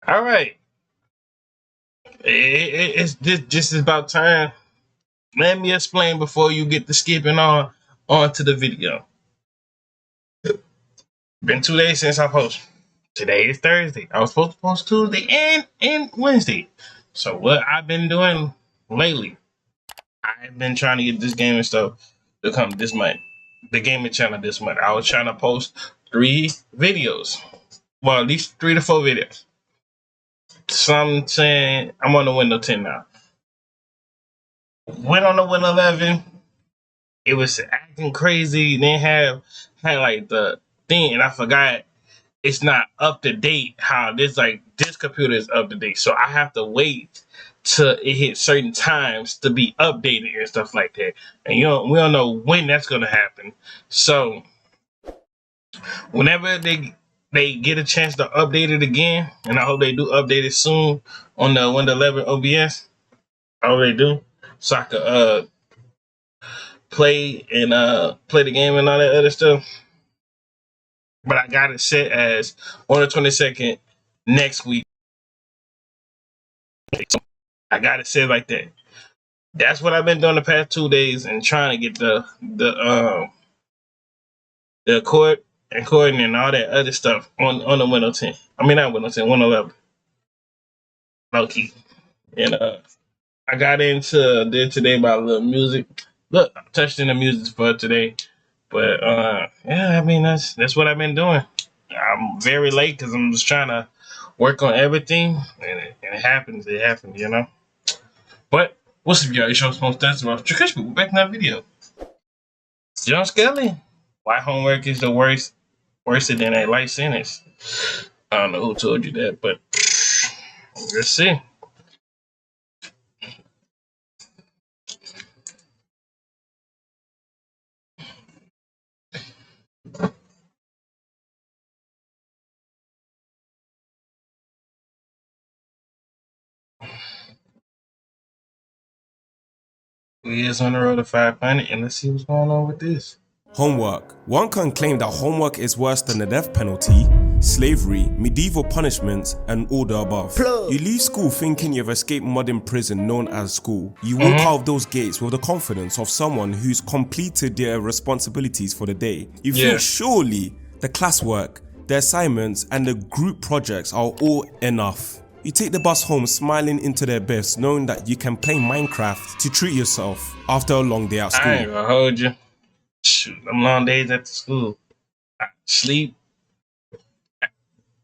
All right, it's this is about time. Let me explain before you get to skipping on to the video. Been 2 days since I posted. Today is Thursday. I was supposed to post Tuesday and Wednesday. So what I've been doing lately, I've been trying to get this gaming stuff to come this month. The gaming channel this month. I was trying to post 3 videos. Well, at least 3 to 4 videos. Some saying I'm on the Windows 10 now. Went on the Windows 11. It was acting crazy. Then had like the thing, and I forgot it's not up to date. How this computer is up to date, so I have to wait till it hits certain times to be updated and stuff like that. And we don't know when that's gonna happen. So whenever they get a chance to update it again, and I hope they do update it soon on the Windows 11 OBS. I hope they do, so I could play the game and all that other stuff. But I got it set as on the 22nd next week. So I got it set like that. That's what I've been doing the past 2 days and trying to get the recording and all that other stuff on the Windows 10. I mean not Windows 10, Windows 11. Low key. And I got into did today my little music. Look, I touched in the music for today. But yeah, I mean that's what I've been doing. I'm very late because I'm just trying to work on everything, and it happens. It happens, But what's up, y'all? It's your most that's about Trish. We're back in that video. John Skelly. Why homework is the worse than a life sentence? I don't know who told you that, but let's see. We is on the road to 500, and let's see what's going on with this. Homework. One can claim that homework is worse than the death penalty, slavery, medieval punishments, and all the above. You leave school thinking you've escaped modern prison known as school. You walk out of those gates with the confidence of someone who's completed their responsibilities for the day. You feel surely the classwork, the assignments, and the group projects are all enough. You take the bus home smiling into the abyss, knowing that you can play Minecraft to treat yourself after a long day at school. I ain't gonna hold you. Shoot, them long days at the school. I sleep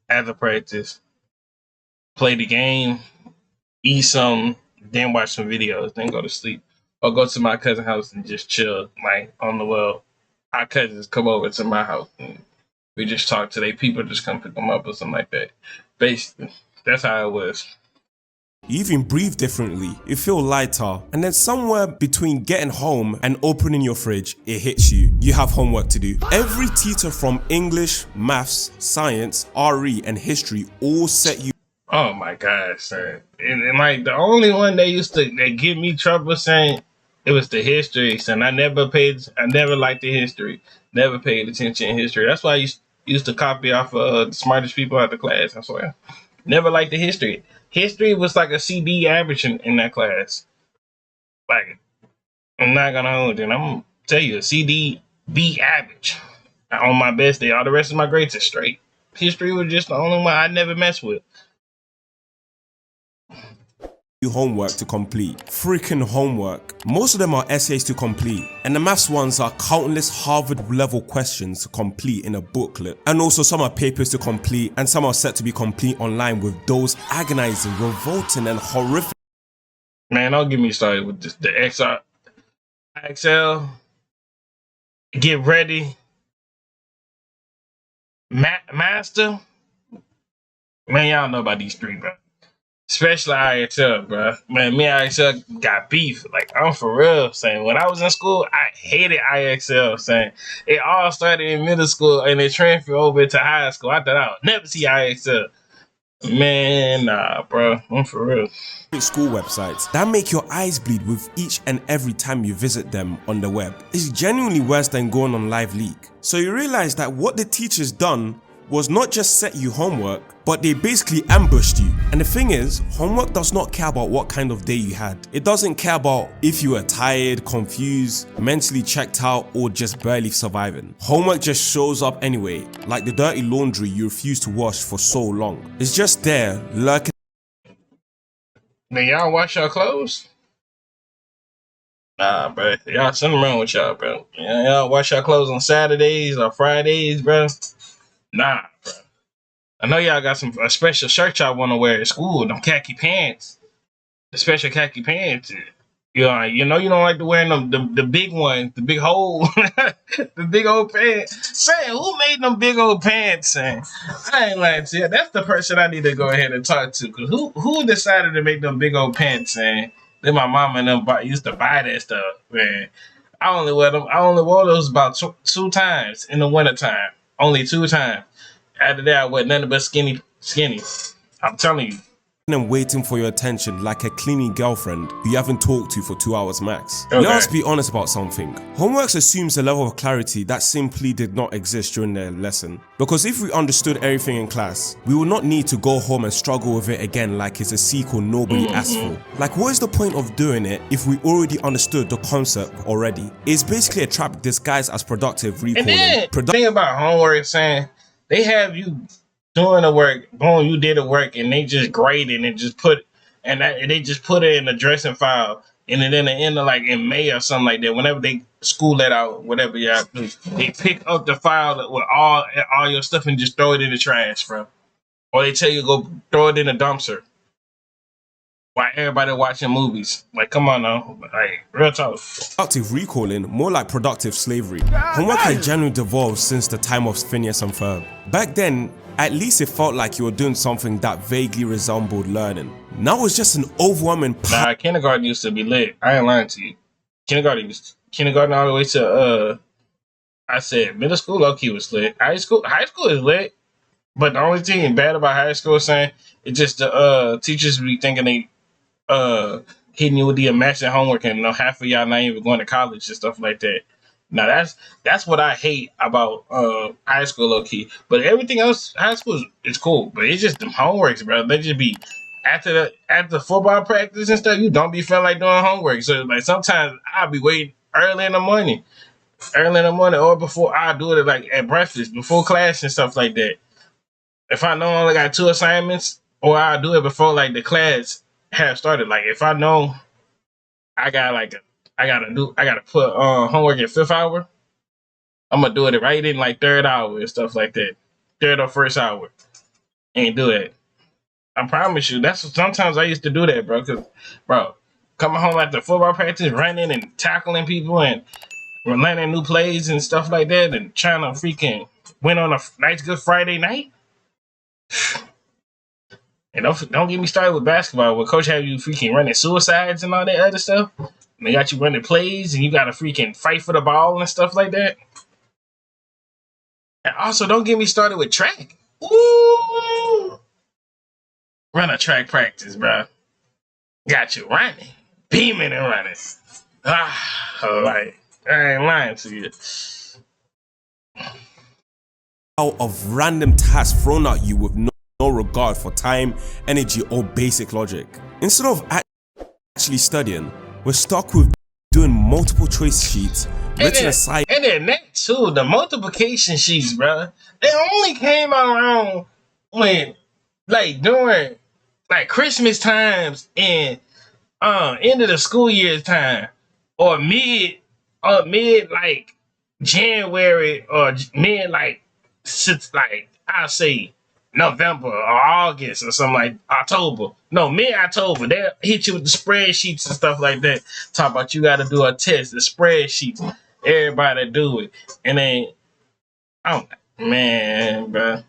after practice, play the game, eat some, then watch some videos, then go to sleep. Or go to my cousin's house and just chill, like on the well. Our cousins come over to my house and we just talk to their people, just come pick them up or something like that. Basically, that's how it was. You even breathe differently, you feel lighter, and then somewhere between getting home and opening your fridge, it hits you. You have homework to do. Every teacher from English, maths, science, RE, and history all set you. Oh my gosh, sir. And like the only one that give me trouble saying it was the history, son. I never liked the history. Never paid attention in history. That's why I used to copy off the smartest people out the class, I swear. Never liked the history. History was like a CD average in that class. Like, I'm not gonna hold it. I'm gonna tell you, a CD B average. On my best day, all the rest of my grades are straight. History was just the only one I never messed with. Homework to complete. Freaking homework. Most of them are essays to complete, and the maths ones are countless Harvard level questions to complete in a booklet. And also some are papers to complete, and some are set to be complete online with those agonizing, revolting, and horrific. Man, don't get me started with this, the Excel. Get ready. Master. Man, y'all know about these three, bro. Especially IXL, bro. Man, me and IXL got beef. Like, I'm for real saying, when I was in school, I hated IXL. Saying it all started in middle school and it transferred over to high school. I thought I would never see IXL. Man, nah, bro. I'm for real. School websites that make your eyes bleed with each and every time you visit them on the web. It's genuinely worse than going on Live Leak. So you realize that what the teacher's done was not just set you homework, but they basically ambushed you. And the thing is, homework does not care about what kind of day you had. It doesn't care about if you were tired, confused, mentally checked out, or just barely surviving. Homework just shows up anyway, like the dirty laundry you refuse to wash for so long. It's just there, lurking. Man, y'all wash your clothes? Nah, bro. Y'all, something wrong with y'all, bro. Y'all wash your clothes on Saturdays or Fridays, bro? Nah, bro. I know y'all got a special shirt y'all want to wear at school, them khaki pants. The special khaki pants. You know you don't like to wear them, the big ones, the big hole, the big old pants. Saying, who made them big old pants? Saying, I ain't lying to you. That's the person I need to go ahead and talk to. Cause who decided to make them big old pants? Saying, then my mom and them used to buy that stuff, man. I only wore those about two times in the wintertime. Only 2 times. After that, I wear nothing but skinny. I'm telling you. And waiting for your attention like a clingy girlfriend who you haven't talked to for 2 hours max. Okay. Let us be honest about something. Homework assumes a level of clarity that simply did not exist during their lesson. Because if we understood everything in class, we would not need to go home and struggle with it again like it's a sequel nobody asked for. Like, what is the point of doing it if we already understood the concept already? It's basically a trap disguised as productive recalling. And then, the thing about homework, saying, they have you doing the work, boom, you did the work, and they just grade it and they just put it in the dressing file, and then in the end of like in May or something like that, whenever they school let out, whatever y'all do, they pick up the file with all your stuff and just throw it in the trash, bro. Or they tell you go throw it in the dumpster. While everybody watching movies. Like, come on now. Like, real talk. Productive recalling, more like productive slavery. Homework had genuinely devolved since the time of Phineas and Ferb. Back then, at least it felt like you were doing something that vaguely resembled learning. Now it's just an overwhelming kindergarten used to be lit. I ain't lying to you. Kindergarten all the way to I said middle school low-key was lit. High school is lit. But the only thing bad about high school is saying it's just the teachers be thinking they hitting you with the imagined homework, and half of y'all not even going to college and stuff like that. Now that's what I hate about high school, low key. But everything else, high school is cool. But it's just them homeworks, bro. They just be after football practice and stuff. You don't be feeling like doing homework. So like sometimes I'll be waiting early in the morning, or before I do it like at breakfast before class and stuff like that. If I know I only got 2 assignments, or I'll do it before like the class have started. Like if I know I gotta put homework at 5th hour, I'm gonna do it right in like 3rd hour and stuff like that. 3rd or 1st hour. And do it. I promise you, sometimes I used to do that, bro. Cause coming home after football practice, running and tackling people and learning new plays and stuff like that, and trying to freaking win on a nice good Friday night. And don't get me started with basketball, where coach have you freaking running suicides and all that other stuff. And they got you running plays, and you got to freaking fight for the ball and stuff like that. And also, don't get me started with track. Ooh, run a track practice, bro. Got you running, beaming and running. Like I ain't lying to you. Of random tasks thrown at you with no regard for time, energy, or basic logic. Instead of actually studying, we're stuck with doing multiple choice sheets, written aside. And then that too, the multiplication sheets, bro. They only came around when, like, during like Christmas times and end of the school year time, or mid like January, or mid like I'll say November or August or something like October. No, mid-October. They'll hit you with the spreadsheets and stuff like that. Talk about you got to do a test, the spreadsheets. Everybody do it. And then, man, bro.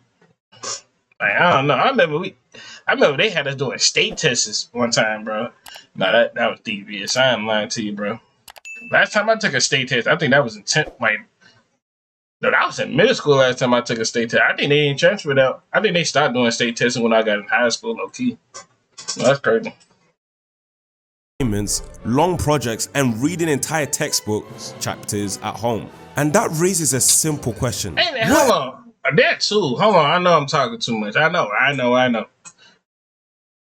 Like, I don't know. I remember they had us doing state tests one time, bro. No, that was devious. I ain't lying to you, bro. Last time I took a state test, I think that was in 10th, no, that was in middle school last time I took a state test. I think they didn't transfer out. I think they stopped doing state testing when I got in high school, low key. Well, that's crazy. Long projects and reading entire textbooks chapters at home. And that raises a simple question. Hey, hold on. That too. Hold on, I know I'm talking too much. I know.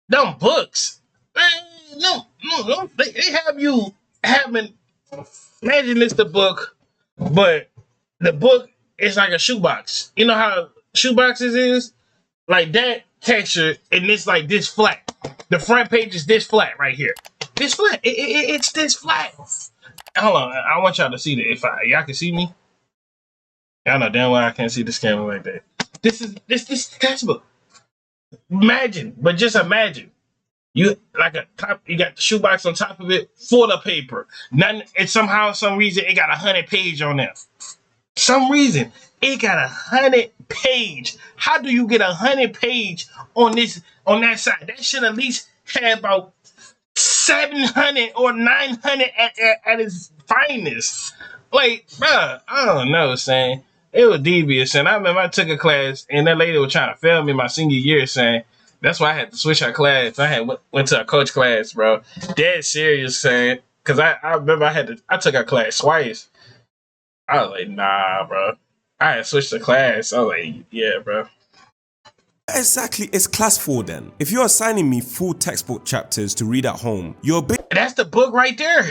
Them books, man, no. They have you having. Imagine it's the book, but the book is like a shoebox. You know how shoeboxes is like that texture, and it's like this flat. The front page is this flat right here. This flat. It's this flat. Hold on, I want y'all to see that. If y'all can see me, y'all know damn well I can't see the camera like that. This textbook. Imagine, but just imagine. You like a top. You got the shoebox on top of it, full of paper. None. And somehow, some reason, it got 100 page on there. Some reason it got 100 page. How do you get 100 page on this on that side? That should at least have about 700 or 900 at its finest. Like, bruh, I don't know, saying it was devious. And I remember I took a class, and that lady was trying to fail me my senior year, saying that's why I had to switch our class. I had went to a coach class, bro. Dead serious, saying because I remember I took a class twice. I was like, nah, bro. I had switched the class. I was like, yeah, bro. Exactly, it's class 4 then. If you're assigning me full textbook chapters to read at home, you're That's the book right there.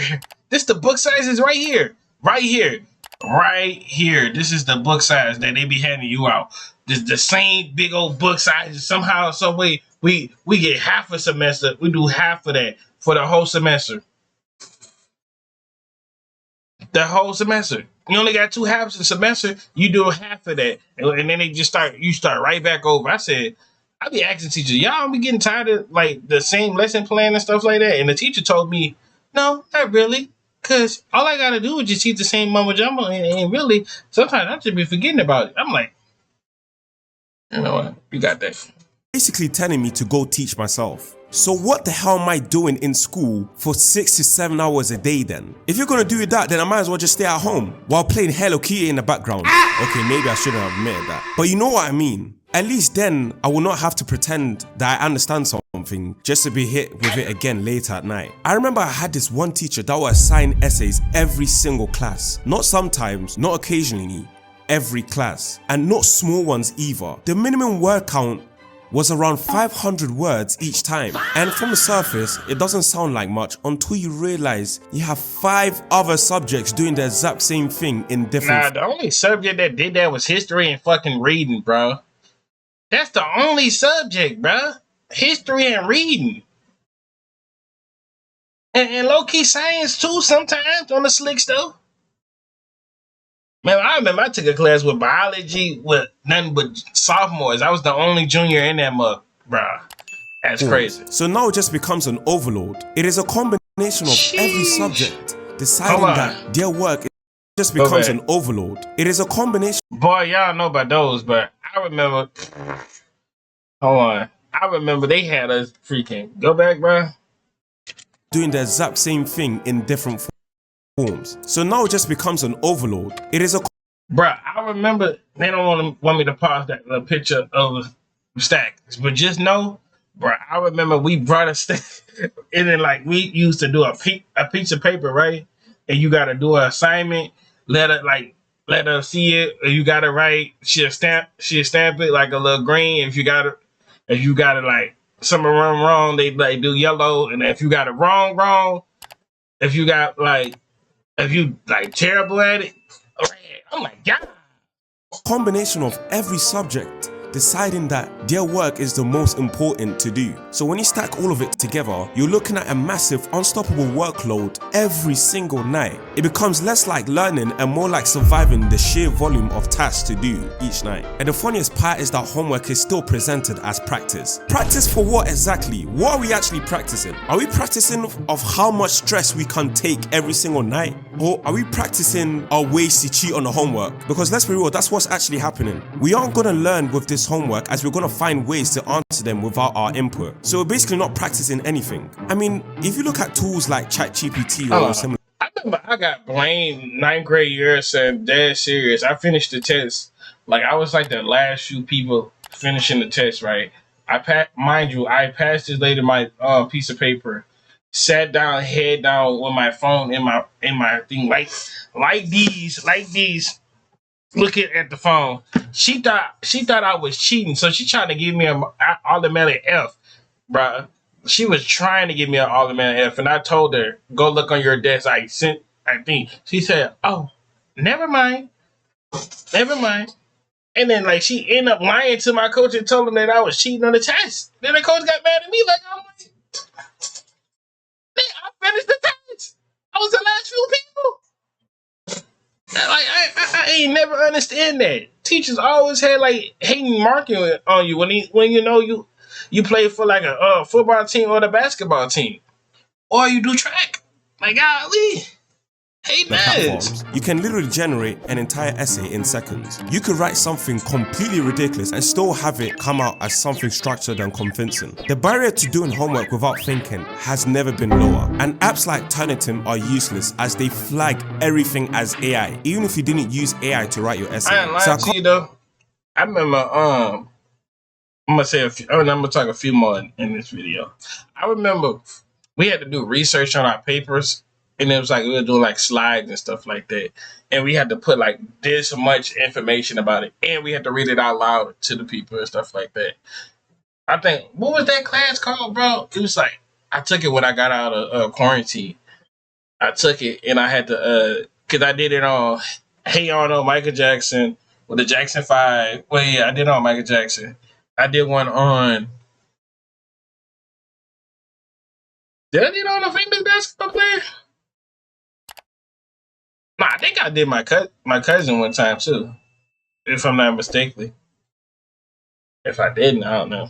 This the book size is right here. Right here. Right here. This is the book size that they be handing you out. This the same big old book size. Somehow, some way, we get half a semester. We do half of that for the whole semester. The whole semester. You only got 2 halves a semester. You do half of that, and then you start right back over. I said, I be asking teachers, y'all be getting tired of like the same lesson plan and stuff like that. And the teacher told me, no, not really, cause all I gotta do is just teach the same mumbo jumbo, and really sometimes I just be forgetting about it. I'm like, you know what, you got that. basically telling me to go teach myself. So what the hell am I doing in school for 6 to 7 hours a day then? If you're gonna do that, then I might as well just stay at home while playing Hello Kitty in the background. Okay, maybe I shouldn't have admitted that. But you know what I mean. At least then, I will not have to pretend that I understand something just to be hit with it again later at night. I remember I had this one teacher that would assign essays every single class. Not sometimes, not occasionally, every class. And not small ones either. The minimum word count was around 500 words each time. And from the surface, it doesn't sound like much until you realize you have 5 other subjects doing the exact same thing in different... Nah, the only subject that did that was history and fucking reading, bro. That's the only subject, bro. History and reading. And low-key science too sometimes on the slick stuff. Man, I remember I took a class with biology with nothing but sophomores. I was the only junior in that mug, bruh. That's crazy. So now it just becomes an overload. It is a combination of every subject deciding that their work just becomes an overload. It is a combination. Boy, y'all know about those, but I remember. Hold on. I remember they had us freaking. Go back, bruh. Doing the exact same thing in different forms. So now it just becomes an overload. It is a... Bruh, I remember they don't want me to pause that picture of stacks, but just know, bruh, I remember we brought a stack, and then like we used to do a piece of paper, right? And you got to do an assignment, let her see it, or you got to write. She'll stamp it like a little green. If you got it like something wrong, they like do yellow, and if you got it wrong, if you like terrible at it, oh my God. Combination of every subject deciding that their work is the most important to do. So when you stack all of it together, you're looking at a massive, unstoppable workload every single night. It becomes less like learning and more like surviving the sheer volume of tasks to do each night. And the funniest part is that homework is still presented as practice. Practice for what exactly? What are we actually practicing? Are we practicing of how much stress we can take every single night? Or are we practicing our ways to cheat on the homework? Because let's be real, that's what's actually happening. We aren't gonna learn with this homework as we're gonna find ways to answer them without our input. So we're basically not practicing anything. I mean, if you look at tools like ChatGPT or similar. I remember I got blamed 9th grade year, saying dead serious. I finished the test. Like I was like the last few people finishing the test, right? I passed this lady my piece of paper, sat down, head down with my phone in my thing, like these. looking at the phone. She thought I was cheating, so she trying to give me an automatic F, bruh. She was trying to give me an automatic F, and I told her, "Go look on your desk." I sent. I think she said, "Oh, never mind, never mind." And then like she ended up lying to my coach and told him that I was cheating on the test. Then the coach got mad at me like, "I'm like, I finished the test. I was the last few people." Like I ain't never understand that. Teachers always had like hating marking on you when you know you play for like a football team or the basketball team or you do track. Like golly, hate that. platforms, you can literally generate an entire essay in seconds. You could write something completely ridiculous and still have it come out as something structured and convincing. The barrier to doing homework without thinking has never been lower, and apps like Turnitin are useless as they flag everything as AI, even if you didn't use AI to write your essay. I ain't lying to you though. I remember I'm gonna say I'm gonna talk a few more in this video. I remember we had to do research on our papers, and it was like we were doing like slides and stuff like that, and we had to put like this much information about it, and we had to read it out loud to the people and stuff like that. I think what was that class called, bro? It was like I took it when I got out of quarantine. I took it and I had to cause I did it on Hey Arnold, Michael Jackson with the Jackson 5. Well, yeah, I did it on Michael Jackson. I did one on. Did I did it on a famous basketball player? Nah, I think I did my cousin one time too, if I'm not mistaken. If I didn't, I don't know.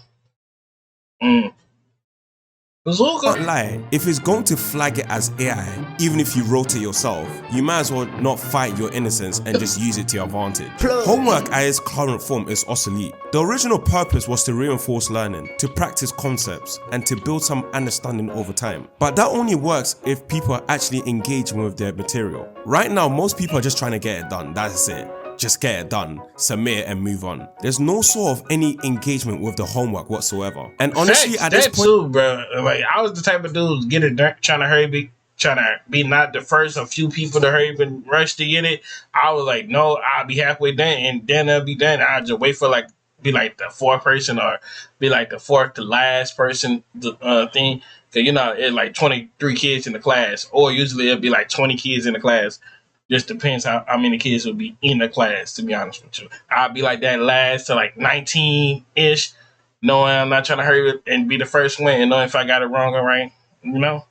Not lie, if it's going to flag it as AI, even if you wrote it yourself, you might as well not fight your innocence and just use it to your advantage. Homework at its current form is obsolete. The original purpose was to reinforce learning, to practice concepts, and to build some understanding over time. But that only works if people are actually engaging with their material. Right now, most people are just trying to get it done, that's it. Just get it done, submit it and move on. There's no sort of any engagement with the homework whatsoever. And honestly, at this point too, bro. Like I was the type of dude to get it done, trying to be not the first of few people to hurry up and rush to get it. I was like, no, I'll be halfway done, and then I'll be done. I'll just wait for like be like the fourth person or be like the fourth to last person thing. Cause you know it's like 23 kids in the class, or usually it'll be like 20 kids in the class. Just depends how many kids will be in the class, to be honest with you. I'll be like that last to like 19-ish, knowing I'm not trying to hurry up and be the first one and knowing if I got it wrong or right, you know?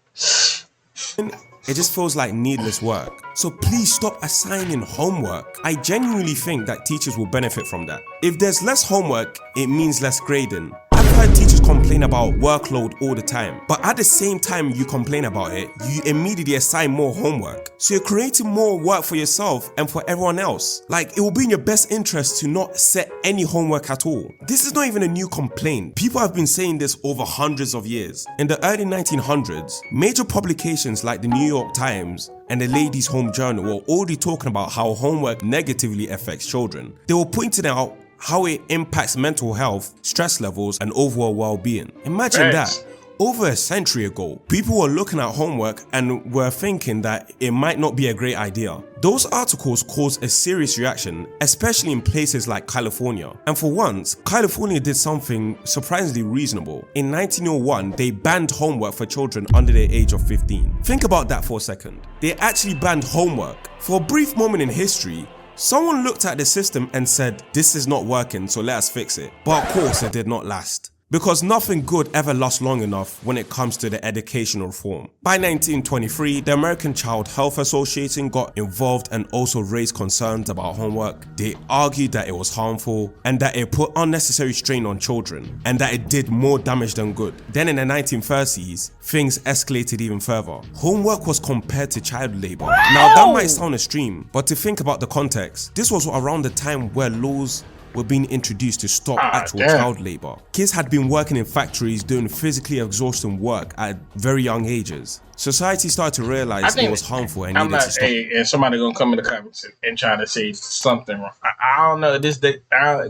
it just feels like needless work. So please stop assigning homework. I genuinely think that teachers will benefit from that. If there's less homework, it means less grading. I've heard teachers complain about workload all the time, but at the same time you complain about it, you immediately assign more homework. So you're creating more work for yourself and for everyone else. Like, it will be in your best interest to not set any homework at all. This is not even a new complaint. People have been saying this over hundreds of years. In the early 1900s, major publications like the New York Times and the Ladies' Home Journal were already talking about how homework negatively affects children. They were pointing out how it impacts mental health, stress levels, and overall well-being. Imagine that. Over a century ago, people were looking at homework and were thinking that it might not be a great idea. Those articles caused a serious reaction, especially in places like California. And for once, California did something surprisingly reasonable. In 1901, they banned homework for children under the age of 15. Think about that for a second. They actually banned homework. For a brief moment in history, someone looked at the system and said, this is not working, so let us fix it. But of course, it did not last. Because nothing good ever lasts long enough when it comes to the educational reform. By 1923, the American Child Health Association got involved and also raised concerns about homework. They argued that it was harmful and that it put unnecessary strain on children and that it did more damage than good. Then in the 1930s, things escalated even further. Homework was compared to child labor. Now that might sound extreme, but to think about the context, this was around the time where laws were being introduced to stop actual child labor. Kids had been working in factories doing physically exhausting work at very young ages. Society started to realize it was harmful and needed to stop. And somebody gonna come in the comments and try to say something wrong. I don't know. This the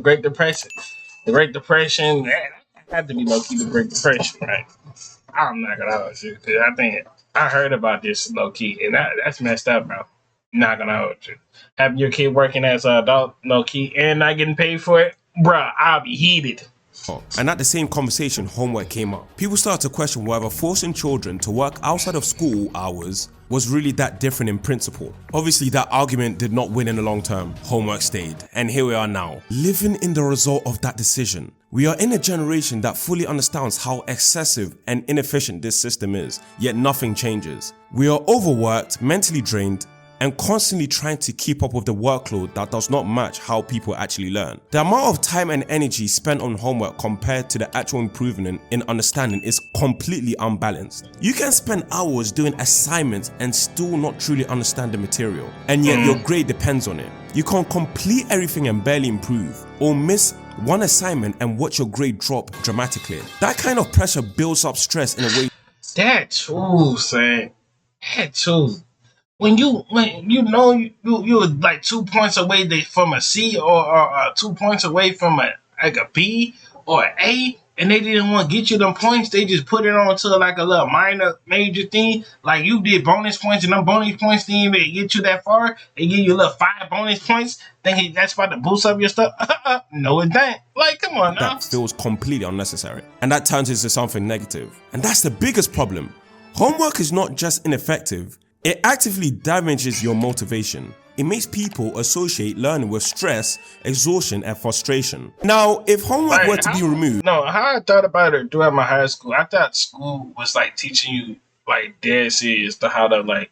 Great Depression. The Great Depression. That had to be low key the Great Depression, right? I'm not gonna lie to you. I think I heard about this low key, and that's messed up, bro. Not gonna hold you. Having your kid working as an adult, no key, and not getting paid for it, bruh, I'll be heated. And at the same conversation, homework came up. People started to question whether forcing children to work outside of school hours was really that different in principle. Obviously, that argument did not win in the long term. Homework stayed, and here we are now, living in the result of that decision. We are in a generation that fully understands how excessive and inefficient this system is, yet nothing changes. We are overworked, mentally drained, and constantly trying to keep up with the workload that does not match how people actually learn. The amount of time and energy spent on homework compared to the actual improvement in understanding is completely unbalanced. You can spend hours doing assignments and still not truly understand the material, and yet your grade depends on it. You can complete everything and barely improve, or miss one assignment and watch your grade drop dramatically. That kind of pressure builds up stress in a way. That too, son. That too. When you know you're like 2 points away from a C or 2 points away from like a B or an A, and they didn't want to get you them points, they just put it on to like a little minor major thing. Like you did bonus points, and them bonus points didn't even get you that far. They give you a little 5 bonus points, thinking that's about to boost up your stuff. No, it ain't. Like, come on now. That feels completely unnecessary, and that turns into something negative. And that's the biggest problem. Homework is not just ineffective, it actively damages your motivation. It makes people associate learning with stress, exhaustion, and frustration. Now, if homework were to be removed... No, how I thought about it throughout my high school, I thought school was like teaching you like dead serious to how to like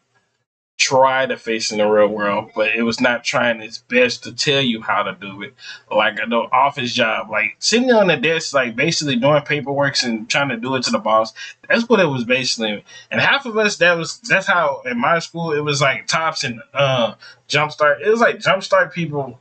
try to face in the real world, but it was not trying its best to tell you how to do it. Like an office job, like sitting on the desk, like basically doing paperwork and trying to do it to the boss. That's what it was basically. And half of us, that's how in my school it was like tops and jumpstart. It was like jumpstart people.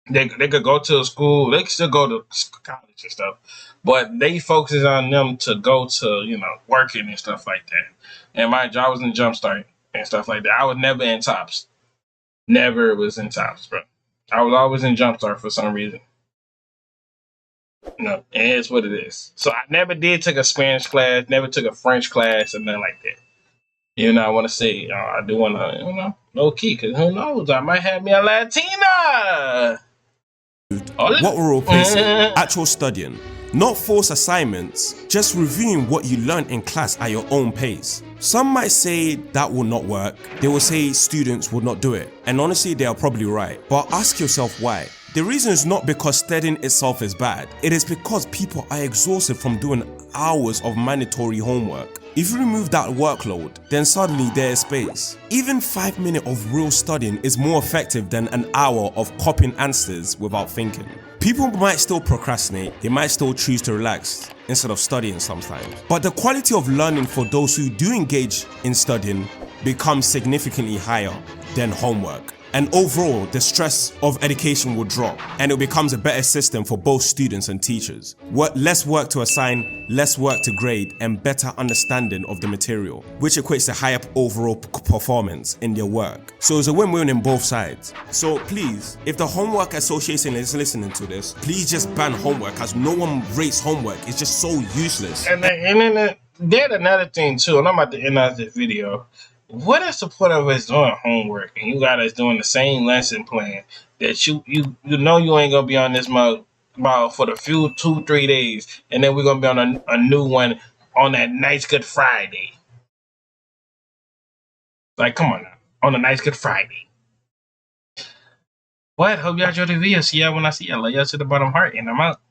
They could go to a school, they could still go to college and stuff, but they focus on them to go to, working and stuff like that. And my job was in jumpstart and stuff like that. I was never in tops. Never was in tops, bro. I was always in jumpstart for some reason. And it's what it is. So I never did take a Spanish class, never took a French class, or nothing like that. I want to say, I do want to, low key, because who knows? I might have me a Latina. What we're replacing, actual studying, not forced assignments, just reviewing what you learned in class at your own pace. Some might say that will not work. They will say students will not do it. And honestly, they are probably right. But ask yourself why. The reason is not because studying itself is bad. It is because people are exhausted from doing hours of mandatory homework. If you remove that workload, then suddenly there is space. Even 5 minutes of real studying is more effective than an hour of copying answers without thinking. People might still procrastinate, they might still choose to relax instead of studying sometimes. But the quality of learning for those who do engage in studying becomes significantly higher than homework. And overall, the stress of education will drop, and it becomes a better system for both students and teachers. Less work to assign, less work to grade, and better understanding of the material, which equates to higher overall performance in their work. So it's a win-win in both sides. So please, if the Homework Association is listening to this, please just ban homework, as no one rates homework. It's just so useless. And then there's another thing too, and I'm about to end out this video. What is the point of us doing homework and you got us doing the same lesson plan that you know you ain't gonna be on this mode for the few 2-3 days, and then we're gonna be on a new one on that nice Good Friday? Like, come on now, on a nice Good Friday. What? Hope y'all enjoyed the video. See y'all when I see y'all. Love y'all to the bottom heart, and I'm out.